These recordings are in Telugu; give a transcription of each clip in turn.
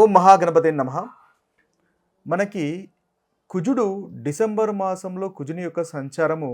ఓం మహాగణపతే నమః. మనకి కుజుడు డిసెంబర్ మాసంలో కుజుని యొక్క సంచారము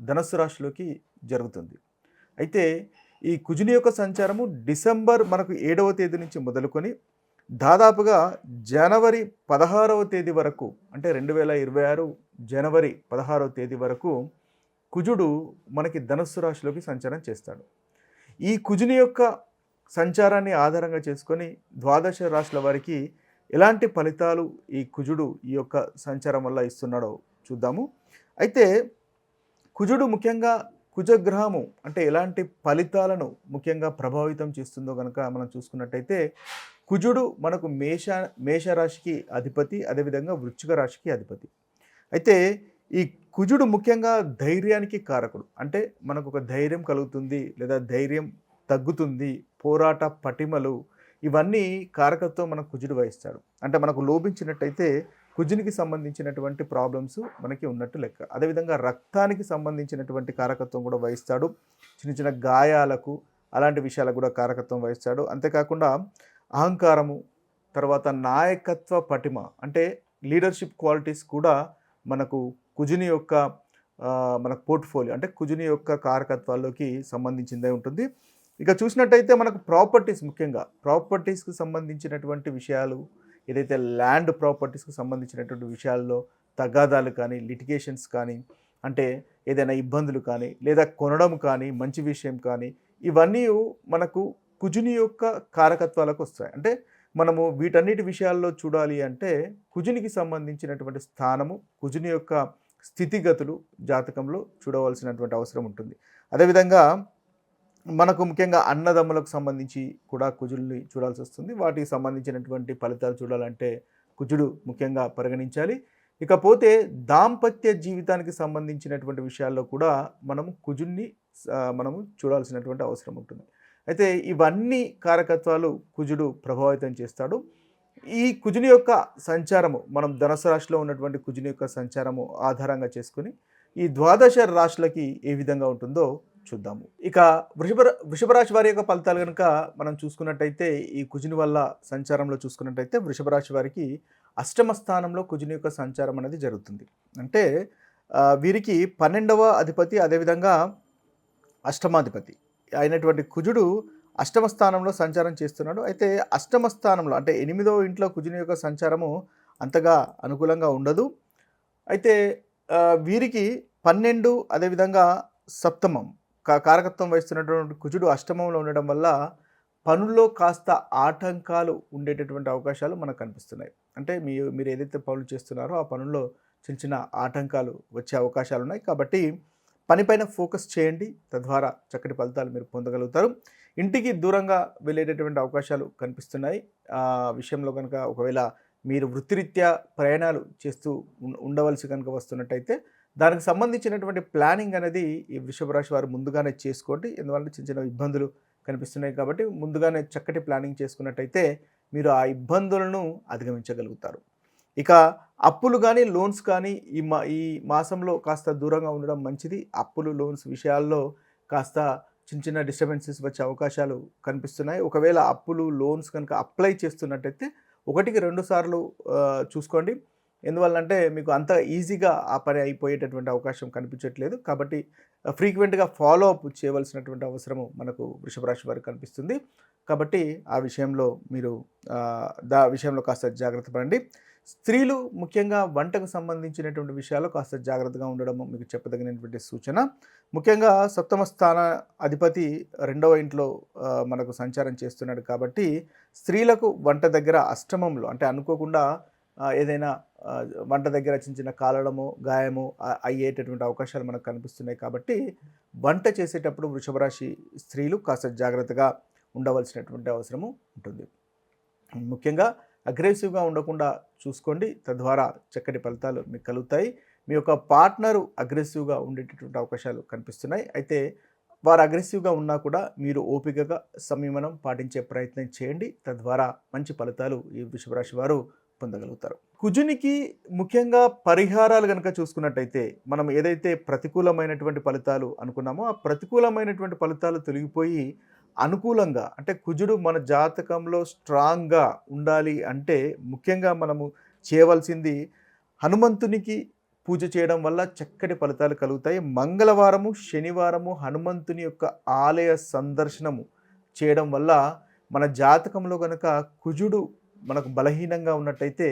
ధనస్సు రాశిలోకి జరుగుతుంది. అయితే ఈ కుజుని యొక్క సంచారము డిసెంబర్ మనకు 7వ తేదీ నుంచి మొదలుకొని దాదాపుగా జనవరి 16వ తేదీ వరకు, అంటే 2026 జనవరి 16వ తేదీ వరకు కుజుడు మనకి ధనస్సు రాశిలోకి సంచారం చేస్తాడు. ఈ కుజుని యొక్క సంచారాన్ని ఆధారంగా చేసుకొని ద్వాదశ రాశుల వారికి ఎలాంటి ఫలితాలు ఈ కుజుడు ఈ యొక్క సంచారం వల్ల ఇస్తున్నాడో చూద్దాము. అయితే కుజుడు ముఖ్యంగా కుజగ్రహము అంటే ఎలాంటి ఫలితాలను ముఖ్యంగా ప్రభావితం చేస్తుందో కనుక మనం చూసుకున్నట్టయితే కుజుడు మనకు మేషరాశికి అధిపతి, అదేవిధంగా వృశ్చిక రాశికి అధిపతి. అయితే ఈ కుజుడు ముఖ్యంగా ధైర్యానికి కారకుడు. అంటే మనకు ఒక ధైర్యం కలుగుతుంది లేదా ధైర్యం తగ్గుతుంది, పోరాట పటిమలు, ఇవన్నీ కారకత్వం మనకు కుజుడు వహిస్తాడు. అంటే మనకు లోపించినట్టయితే కుజునికి సంబంధించినటువంటి ప్రాబ్లమ్స్ మనకి ఉన్నట్టు లెక్క. అదేవిధంగా రక్తానికి సంబంధించినటువంటి కారకత్వం కూడా వహిస్తాడు. చిన్న చిన్న గాయాలకు అలాంటి విషయాలకు కూడా కారకత్వం వహిస్తాడు. అంతేకాకుండా అహంకారము, తర్వాత నాయకత్వ పటిమ అంటే లీడర్షిప్ క్వాలిటీస్ కూడా మనకు కుజుని యొక్క మనకు పోర్ట్ఫోలియో అంటే కుజుని యొక్క కారకత్వాల్లోకి సంబంధించిందే ఉంటుంది. ఇక చూసినట్టయితే మనకు ప్రాపర్టీస్, ముఖ్యంగా ప్రాపర్టీస్కి సంబంధించినటువంటి విషయాలు, ఏదైతే ల్యాండ్ ప్రాపర్టీస్కి సంబంధించినటువంటి విషయాల్లో తగాదాలు కానీ, లిటిగేషన్స్ కానీ, అంటే ఏదైనా ఇబ్బందులు కానీ లేదా కొనడం కానీ, మంచి విషయం కానీ, ఇవన్నీ మనకు కుజుని యొక్క కారకత్వాలకు వస్తాయి. అంటే మనము వీటన్నిటి విషయాల్లో చూడాలి అంటే కుజునికి సంబంధించినటువంటి స్థానము, కుజుని యొక్క స్థితిగతులు జాతకంలో చూడవలసినటువంటి అవసరం ఉంటుంది. అదేవిధంగా మనకు ముఖ్యంగా అన్నదమ్ములకు సంబంధించి కూడా కుజుల్ని చూడాల్సి వస్తుంది. వాటికి సంబంధించినటువంటి ఫలితాలు చూడాలంటే కుజుడు ముఖ్యంగా పరిగణించాలి. ఇకపోతే దాంపత్య జీవితానికి సంబంధించినటువంటి విషయాల్లో కూడా మనము కుజుడిని మనము చూడాల్సినటువంటి అవసరం ఉంటుంది. అయితే ఇవన్నీ కారకత్వాలు కుజుడు ప్రభావితం చేస్తాడు. ఈ కుజుని యొక్క సంచారము, మనం ధనుసు రాశిలో ఉన్నటువంటి కుజుని యొక్క సంచారము ఆధారంగా చేసుకుని ఈ ద్వాదశ రాశులకి ఏ విధంగా ఉంటుందో చూద్దాము. ఇక వృషభ రాశి వారి యొక్క ఫలితాలు కనుక మనం చూసుకున్నట్టయితే, ఈ కుజుని వల్ల సంచారంలో చూసుకున్నట్టయితే వృషభ రాశి వారికి అష్టమ స్థానంలో కుజుని యొక్క సంచారం అనేది జరుగుతుంది. అంటే వీరికి 12వ అధిపతి, అదేవిధంగా అష్టమాధిపతి అయినటువంటి కుజుడు అష్టమ స్థానంలో సంచారం చేస్తున్నాడు. అయితే అష్టమ స్థానంలో అంటే 8వ ఇంట్లో కుజుని యొక్క సంచారము అంతగా అనుకూలంగా ఉండదు. అయితే వీరికి 12 అదేవిధంగా సప్తమం కారకత్వం వహిస్తున్నటువంటి కుజుడు అష్టమంలో ఉండడం వల్ల పనుల్లో కాస్త ఆటంకాలు ఉండేటటువంటి అవకాశాలు మనకు కనిపిస్తున్నాయి. అంటే మీరు ఏదైతే పనులు చేస్తున్నారో ఆ పనుల్లో చిన్న చిన్న ఆటంకాలు వచ్చే అవకాశాలు ఉన్నాయి. కాబట్టి పనిపైన ఫోకస్ చేయండి, తద్వారా చక్కటి ఫలితాలు మీరు పొందగలుగుతారు. ఇంటికి దూరంగా వెళ్ళేటటువంటి అవకాశాలు కనిపిస్తున్నాయి. ఆ విషయంలో కనుక ఒకవేళ మీరు వృత్తిరీత్యా ప్రయాణాలు చేస్తూ ఉండవలసి కనుక వస్తున్నట్టయితే దానికి సంబంధించినటువంటి ప్లానింగ్ అనేది ఈ వృషభ రాశి వారు ముందుగానే చేసుకోండి. ఎందువల్ల చిన్న చిన్న ఇబ్బందులు కనిపిస్తున్నాయి కాబట్టి ముందుగానే చక్కటి ప్లానింగ్ చేసుకున్నట్టయితే మీరు ఆ ఇబ్బందులను అధిగమించగలుగుతారు. ఇక అప్పులు కానీ లోన్స్ కానీ ఈ మాసంలో కాస్త దూరంగా ఉండడం మంచిది. అప్పులు లోన్స్ విషయాల్లో కాస్త చిన్న చిన్న డిస్టర్బెన్సెస్ వచ్చే అవకాశాలు కనిపిస్తున్నాయి. ఒకవేళ అప్పులు లోన్స్ కనుక అప్లై చేస్తున్నట్టయితే 1కి 2 సార్లు చూసుకోండి. ఎందువల్లంటే మీకు అంత ఈజీగా ఆ పని అయిపోయేటటువంటి అవకాశం కనిపించట్లేదు. కాబట్టి ఫ్రీక్వెంట్గా ఫాలో అప్ చేయవలసినటువంటి అవసరము మనకు వృషభ రాశి వారికి కనిపిస్తుంది. కాబట్టి ఆ విషయంలో మీరు విషయంలో కాస్త జాగ్రత్త పడండి. స్త్రీలు ముఖ్యంగా వంటకు సంబంధించినటువంటి విషయాల్లో కాస్త జాగ్రత్తగా ఉండడం మీకు చెప్పదగినటువంటి సూచన. ముఖ్యంగా సప్తమ స్థాన అధిపతి 2వ ఇంట్లో మనకు సంచారం చేస్తున్నాడు. కాబట్టి స్త్రీలకు వంట దగ్గర అష్టమంలో అంటే అనుకోకుండా ఏదైనా వంట దగ్గర చిన్న చిన్న కాలడము, గాయము అయ్యేటటువంటి అవకాశాలు మనకు కనిపిస్తున్నాయి. కాబట్టి వంట చేసేటప్పుడు వృషభ రాశి స్త్రీలు కాస్త జాగ్రత్తగా ఉండవలసినటువంటి అవసరము ఉంటుంది. ముఖ్యంగా అగ్రెసివ్గా ఉండకుండా చూసుకోండి, తద్వారా చక్కటి ఫలితాలు మీకు కలుగుతాయి. మీ యొక్క పార్ట్నరు అగ్రెసివ్గా ఉండేటటువంటి అవకాశాలు కనిపిస్తున్నాయి. అయితే వారు అగ్రెసివ్గా ఉన్నా కూడా మీరు ఓపికగా సంయమనం పాటించే ప్రయత్నం చేయండి. తద్వారా మంచి ఫలితాలు ఈ వృషభ రాశి వారు పొందగలుగుతారు. కుజునికి ముఖ్యంగా పరిహారాలు కనుక చూసుకున్నట్టయితే మనం ఏదైతే ప్రతికూలమైనటువంటి ఫలితాలు అనుకున్నామో ఆ ప్రతికూలమైనటువంటి ఫలితాలు తొలగిపోయి అనుకూలంగా అంటే కుజుడు మన జాతకంలో స్ట్రాంగ్గా ఉండాలి అంటే ముఖ్యంగా మనము చేయవలసింది హనుమంతునికి పూజ చేయడం వల్ల చక్కటి ఫలితాలు కలుగుతాయి. మంగళవారము, శనివారము హనుమంతుని యొక్క ఆలయ సందర్శనము చేయడం వల్ల మన జాతకంలో గనక కుజుడు మనకు బలహీనంగా ఉన్నట్టయితే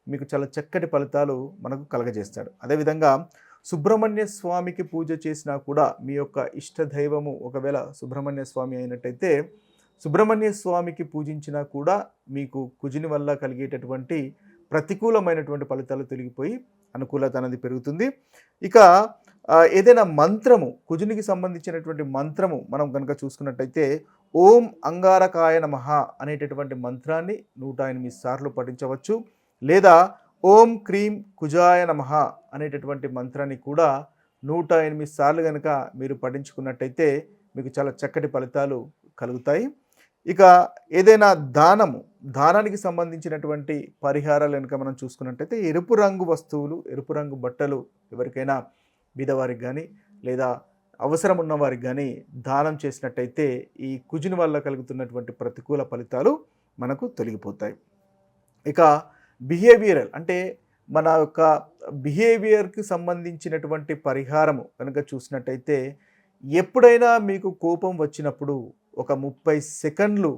మీకు చాలా చక్కటి ఫలితాలు మనకు కలగజేస్తాడు. అదేవిధంగా సుబ్రహ్మణ్య స్వామికి పూజ చేసినా కూడా మీ యొక్క ఇష్టదైవము ఒకవేళ సుబ్రహ్మణ్య స్వామి అయినట్టయితే సుబ్రహ్మణ్య స్వామికి పూజించినా కూడా మీకు కుజుని వల్ల కలిగేటటువంటి ప్రతికూలమైనటువంటి ఫలితాలు తొలగిపోయి అనుకూలత అనేది పెరుగుతుంది. ఇక ఏదైనా మంత్రము కుజునికి సంబంధించినటువంటి మంత్రము మనం కనుక చూసుకున్నట్టయితే ఓం అంగారకాయ నమః అనేటటువంటి మంత్రాన్ని 108 సార్లు పఠించవచ్చు. లేదా ఓం క్రీం కుజాయ నమః అనేటటువంటి మంత్రాన్ని కూడా 108 సార్లు కనుక మీరు పఠించుకున్నట్టయితే మీకు చాలా చక్కటి ఫలితాలు కలుగుతాయి. ఇక ఏదైనా దానానికి సంబంధించినటువంటి పరిహారాలు కనుక మనం చూసుకున్నట్టయితే ఎరుపు రంగు వస్తువులు, ఎరుపు రంగు బట్టలు ఎవరికైనా బీదవారికి కానీ లేదా అవసరం ఉన్నవారికి కానీ దానం చేసినట్టయితే ఈ కుజుని వల్ల కలుగుతున్నటువంటి ప్రతికూల ఫలితాలు మనకు తొలగిపోతాయి. ఇక బిహేవియరల్ అంటే మన యొక్క బిహేవియర్కి సంబంధించినటువంటి పరిహారము కనుక చూసినట్టయితే ఎప్పుడైనా మీకు కోపం వచ్చినప్పుడు ఒక 30 సెకండ్లు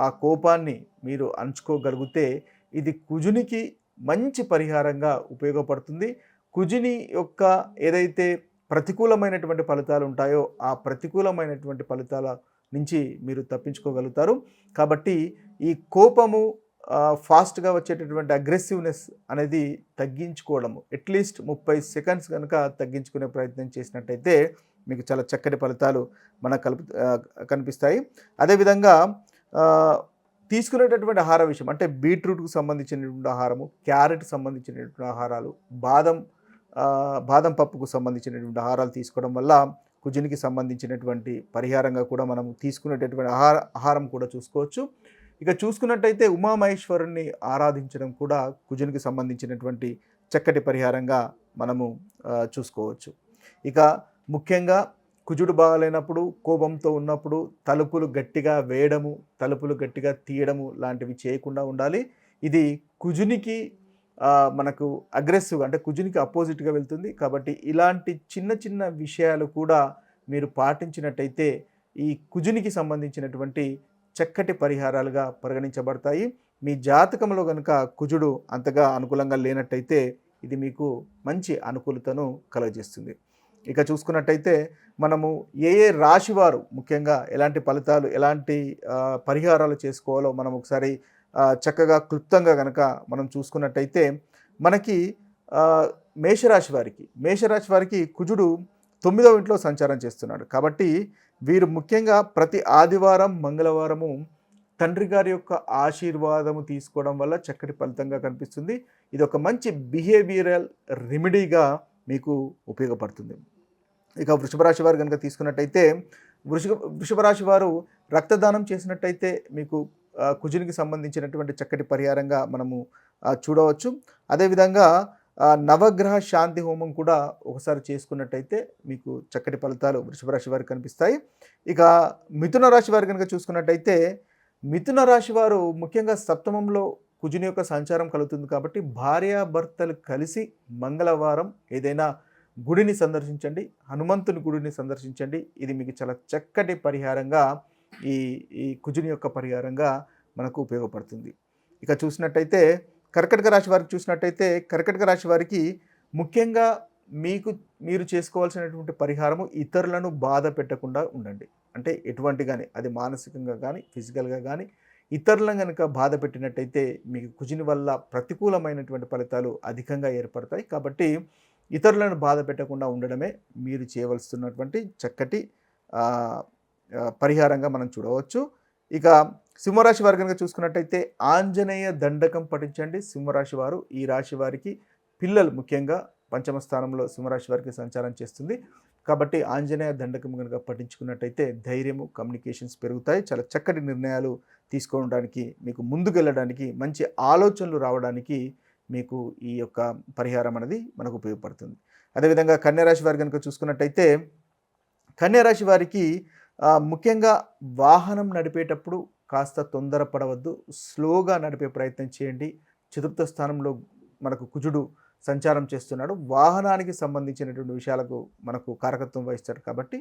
ఆ కోపాన్ని మీరు అణుచుకోగలిగితే ఇది కుజునికి మంచి పరిహారంగా ఉపయోగపడుతుంది. కుజుని యొక్క ఏదైతే ప్రతికూలమైనటువంటి ఫలితాలు ఉంటాయో ఆ ప్రతికూలమైనటువంటి ఫలితాల నుంచి మీరు తప్పించుకోగలుగుతారు. కాబట్టి ఈ కోపము ఫాస్ట్గా వచ్చేటటువంటి అగ్రెసివ్నెస్ అనేది తగ్గించుకోవడము అట్లీస్ట్ 30 సెకండ్స్ కనుక తగ్గించుకునే ప్రయత్నం చేసినట్టయితే మీకు చాలా చక్కటి ఫలితాలు మనకు కనిపిస్తాయి. అదేవిధంగా తీసుకునేటటువంటి ఆహార విషయం అంటే బీట్రూట్కు సంబంధించినటువంటి ఆహారము, క్యారెట్కి సంబంధించినటువంటి ఆహారాలు, బాదం పప్పుకు సంబంధించినటువంటి ఆహారాలు తీసుకోవడం వల్ల కుజునికి సంబంధించినటువంటి పరిహారంగా కూడా మనం తీసుకునేటటువంటి ఆహారం కూడా చూసుకోవచ్చు. ఇక చూసుకున్నట్టయితే ఉమామహేశ్వరుణ్ణి ఆరాధించడం కూడా కుజునికి సంబంధించినటువంటి చక్కటి పరిహారంగా మనము చూసుకోవచ్చు. ఇక ముఖ్యంగా కుజుడు బాగాలేనప్పుడు, కోపంతో ఉన్నప్పుడు తలుపులు గట్టిగా వేయడము, తలుపులు గట్టిగా తీయడము లాంటివి చేయకుండా ఉండాలి. ఇది కుజునికి మనకు అగ్రెసివ్గా అంటే కుజునికి అపోజిట్గా వెళ్తుంది. కాబట్టి ఇలాంటి చిన్న చిన్న విషయాలు కూడా మీరు పాటించినట్టయితే ఈ కుజునికి సంబంధించినటువంటి చక్కటి పరిహారాలుగా పరిగణించబడతాయి. మీ జాతకంలో కనుక కుజుడు అంతగా అనుకూలంగా లేనట్టయితే ఇది మీకు మంచి అనుకూలతను కలుగజేస్తుంది. ఇక చూసుకున్నట్టయితే మనము ఏ రాశి వారు ముఖ్యంగా ఎలాంటి ఫలితాలు ఎలాంటి పరిహారాలు చేసుకోవాలో మనం ఒకసారి చక్కగా క్లుప్తంగా కనుక మనం చూసుకున్నట్టయితే మనకి మేషరాశి వారికి కుజుడు 9వ ఇంట్లో సంచారం చేస్తున్నాడు. కాబట్టి వీరు ముఖ్యంగా ప్రతి ఆదివారం, మంగళవారము తండ్రి గారి యొక్క ఆశీర్వాదము తీసుకోవడం వల్ల చక్కటి ఫలితంగా కనిపిస్తుంది. ఇది ఒక మంచి బిహేవియరల్ రెమెడీగా మీకు ఉపయోగపడుతుంది. ఇక వృషభ రాశి వారు కనుక తీసుకున్నట్టయితే వృషభ రాశి వారు రక్తదానం చేసినట్టయితే మీకు కుజునికి సంబంధించినటువంటి చక్కటి పరిహారంగా మనము చూడవచ్చు. అదేవిధంగా నవగ్రహ శాంతి హోమం కూడా ఒకసారి చేసుకున్నట్టయితే మీకు చక్కటి ఫలితాలు వృషభ రాశి వారికి కనిపిస్తాయి. ఇక మిథున రాశి వారు కనుక చూసుకున్నట్టయితే మిథున రాశి వారు ముఖ్యంగా సప్తమంలో కుజుని యొక్క సంచారం కలుగుతుంది. కాబట్టి భార్యాభర్తలు కలిసి మంగళవారం ఏదైనా గుడిని సందర్శించండి, హనుమంతుని గుడిని సందర్శించండి. ఇది మీకు చాలా చక్కటి పరిహారంగా ఈ కుజుని యొక్క పరిహారంగా మనకు ఉపయోగపడుతుంది. ఇక చూసినట్టయితే కర్కటక రాశి వారికి ముఖ్యంగా మీరు చేసుకోవాల్సినటువంటి పరిహారము ఇతరులను బాధ పెట్టకుండా ఉండండి. అంటే ఎటువంటి కానీ అది మానసికంగా కానీ ఫిజికల్గా కానీ ఇతరులను కనుక బాధ పెట్టినట్టయితే మీకు కుజుని వల్ల ప్రతికూలమైనటువంటి ఫలితాలు అధికంగా ఏర్పడతాయి. కాబట్టి ఇతరులను బాధ పెట్టకుండా ఉండడమే మీరు చేయవలసినటువంటి చక్కటి పరిహారంగా మనం చూడవచ్చు. ఇక సింహరాశి వారు కనుక చూసుకున్నట్టయితే ఆంజనేయ దండకం పఠించండి. సింహరాశి వారు ఈ రాశి వారికి పిల్లలు ముఖ్యంగా పంచమ స్థానంలో సింహరాశి వారికి సంచారం చేస్తుంది. కాబట్టి ఆంజనేయ దండకం కనుక పఠించుకున్నట్టయితే ధైర్యము, కమ్యూనికేషన్స్ పెరుగుతాయి. చాలా చక్కటి నిర్ణయాలు తీసుకోవడానికి, మీకు ముందుకెళ్ళడానికి, మంచి ఆలోచనలు రావడానికి మీకు ఈ యొక్క పరిహారం అనేది మనకు ఉపయోగపడుతుంది. అదేవిధంగా కన్యారాశి వారు కనుక చూసుకున్నట్టయితే కన్యారాశి వారికి ముఖ్యంగా వాహనం నడిపేటప్పుడు కాస్త తొందరపడవద్దు. స్లోగా నడిపే ప్రయత్నం చేయండి. చతుర్థ స్థానంలో మనకు కుజుడు సంచారం చేస్తున్నాడు. వాహనానికి సంబంధించినటువంటి విషయాలకు మనకు కారకత్వం వహిస్తాడు కాబట్టి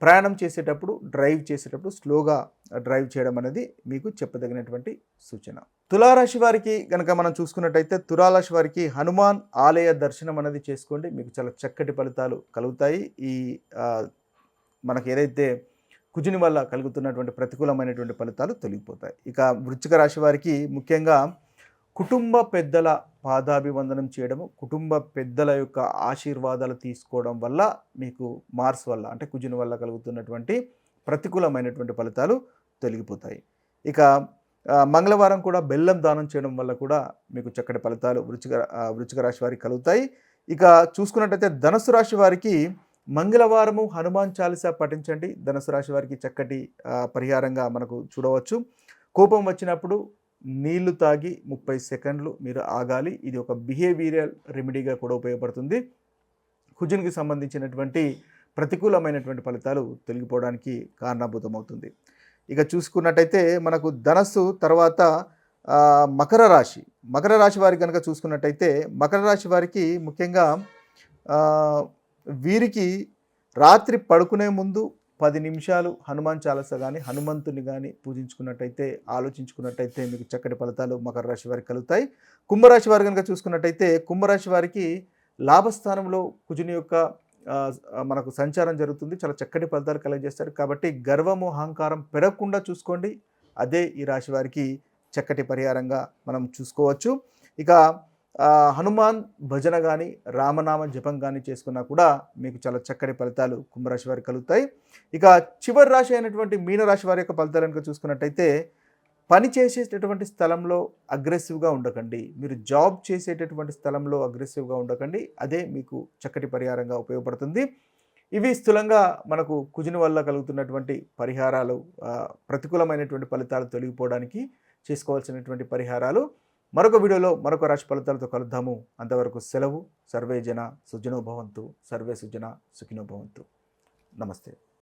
ప్రయాణం చేసేటప్పుడు, డ్రైవ్ చేసేటప్పుడు స్లోగా డ్రైవ్ చేయడం అనేది మీకు చెప్పదగినటువంటి సూచన. తులారాశి వారికి కనుక మనం చూసుకున్నట్టయితే తులారాశి వారికి హనుమాన్ ఆలయ దర్శనం అనేది చేసుకోండి. మీకు చాలా చక్కటి ఫలితాలు కలుగుతాయి. ఈ మనకి ఏదైతే కుజుని వల్ల కలుగుతున్నటువంటి ప్రతికూలమైనటువంటి ఫలితాలు తొలగిపోతాయి. ఇక వృశ్చిక రాశి వారికి ముఖ్యంగా కుటుంబ పెద్దల పాదాభివందనం చేయడము, కుటుంబ పెద్దల యొక్క ఆశీర్వాదాలు తీసుకోవడం వల్ల మీకు మార్స్ వల్ల అంటే కుజుని వల్ల కలుగుతున్నటువంటి ప్రతికూలమైనటువంటి ఫలితాలు తొలగిపోతాయి. ఇక మంగళవారం కూడా బెల్లం దానం చేయడం వల్ల కూడా మీకు చక్కటి ఫలితాలు వృశ్చిక రాశి వారికి కలుగుతాయి. ఇక చూసుకున్నట్టయితే ధనుసు రాశి వారికి మంగళవారము హనుమాన్ చాలీసా పఠించండి. ధనుసు రాశి వారికి చక్కటి పరిహారంగా మనకు చూడవచ్చు. కోపం వచ్చినప్పుడు నీళ్లు తాగి 30 సెకండ్లు మీరు ఆగాలి. ఇది ఒక బిహేవియరల్ రెమెడీగా కూడా ఉపయోగపడుతుంది. కుజునికి సంబంధించినటువంటి ప్రతికూలమైనటువంటి ఫలితాలు తొలగిపోవడానికి కారణభూతమవుతుంది. ఇక చూసుకున్నట్టయితే మనకు ధనస్సు తర్వాత మకర రాశి. మకర రాశి వారికి కనుక చూసుకున్నట్టయితే మకర రాశి వారికి ముఖ్యంగా వీరికి రాత్రి పడుకునే ముందు 10 నిమిషాలు హనుమాన్ చాలీసా కానీ హనుమంతుని కానీ పూజించుకున్నట్టయితే, ఆలోచించుకున్నట్టయితే మీకు చక్కటి ఫలితాలు మకర రాశి వారికి కలుగుతాయి. కుంభరాశి వారు కనుక చూసుకున్నట్టయితే కుంభరాశి వారికి లాభస్థానంలో కుజుని యొక్క మనకు సంచారం జరుగుతుంది. చాలా చక్కటి ఫలితాలు కలుగజేస్తారు. కాబట్టి గర్వము అహంకారం పెరగకుండా చూసుకోండి. అదే ఈ రాశి వారికి చక్కటి పరిహారంగా మనం చూసుకోవచ్చు. ఇక హనుమాన్ భజన కానీ రామనామ జపం కానీ చేసుకున్నా కూడా మీకు చాలా చక్కటి ఫలితాలు కుంభరాశి వారికి కలుగుతాయి. ఇక చివరి రాశి అయినటువంటి మీనరాశి వారి యొక్క ఫలితాలు కనుక చూసుకున్నట్టయితే పని చేసేటటువంటి స్థలంలో అగ్రెసివ్గా ఉండకండి. మీరు జాబ్ చేసేటటువంటి స్థలంలో అగ్రెసివ్గా ఉండకండి. అదే మీకు చక్కటి పరిహారంగా ఉపయోగపడుతుంది. ఇవి స్థూలంగా మనకు కుజుని వల్ల కలుగుతున్నటువంటి పరిహారాలు, ప్రతికూలమైనటువంటి ఫలితాలు తొలగిపోవడానికి చేసుకోవాల్సినటువంటి పరిహారాలు. మరొక వీడియోలో మరొక రాశి ఫలితాలతో కలుద్దాము. అంతవరకు సెలవు. సర్వే జన సుజనో భవంతు. సర్వే సుజన సుఖినో భవంతు. నమస్తే.